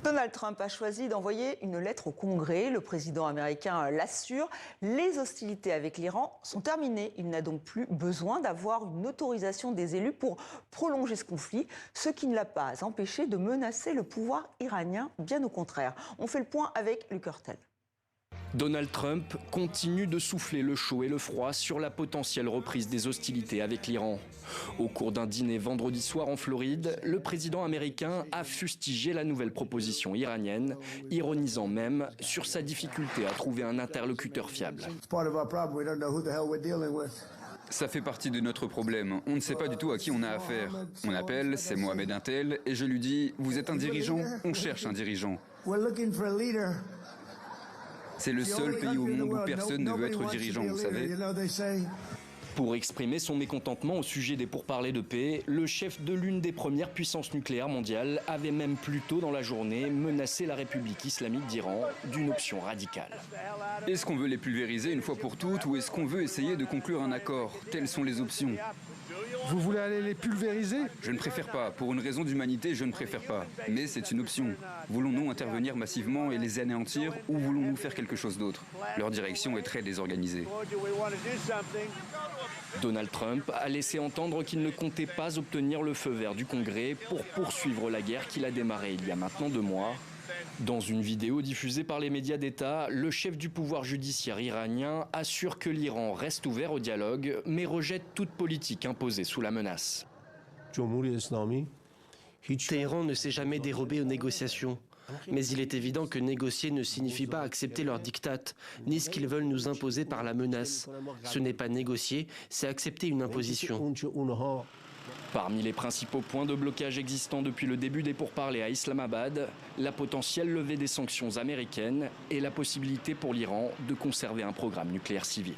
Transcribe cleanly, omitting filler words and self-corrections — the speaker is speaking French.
Donald Trump a choisi d'envoyer une lettre au Congrès. Le président américain l'assure. Les hostilités avec l'Iran sont terminées. Il n'a donc plus besoin d'avoir une autorisation des élus pour prolonger ce conflit, ce qui ne l'a pas empêché de menacer le pouvoir iranien, bien au contraire. On fait le point avec Luc Hurtel. Donald Trump continue de souffler le chaud et le froid sur la potentielle reprise des hostilités avec l'Iran. Au cours d'un dîner vendredi soir en Floride, le président américain a fustigé la nouvelle proposition iranienne, ironisant même sur sa difficulté à trouver un interlocuteur fiable. Ça fait partie de notre problème. On ne sait pas du tout à qui on a affaire. On appelle, c'est Mohamed Intel, et je lui dis « Vous êtes un dirigeant ? On cherche un dirigeant. » C'est le seul pays au monde où personne ne veut être dirigeant, vous savez. Pour exprimer son mécontentement au sujet des pourparlers de paix, le chef de l'une des premières puissances nucléaires mondiales avait même plus tôt dans la journée menacé la République islamique d'Iran d'une option radicale. Est-ce qu'on veut les pulvériser une fois pour toutes ou est-ce qu'on veut essayer de conclure un accord? Telles sont les options. Vous voulez aller les pulvériser? Je ne préfère pas. Pour une raison d'humanité, je ne préfère pas. Mais c'est une option. Voulons-nous intervenir massivement et les anéantir ou voulons-nous faire quelque chose d'autre? Leur direction est très désorganisée. Donald Trump a laissé entendre qu'il ne comptait pas obtenir le feu vert du Congrès pour poursuivre la guerre qu'il a démarrée il y a maintenant 2 mois. Dans une vidéo diffusée par les médias d'État, le chef du pouvoir judiciaire iranien assure que l'Iran reste ouvert au dialogue, mais rejette toute politique imposée sous la menace. Téhéran ne s'est jamais dérobé aux négociations. Mais il est évident que négocier ne signifie pas accepter leur diktat, ni ce qu'ils veulent nous imposer par la menace. Ce n'est pas négocier, c'est accepter une imposition. Parmi les principaux points de blocage existants depuis le début des pourparlers à Islamabad, la potentielle levée des sanctions américaines et la possibilité pour l'Iran de conserver un programme nucléaire civil.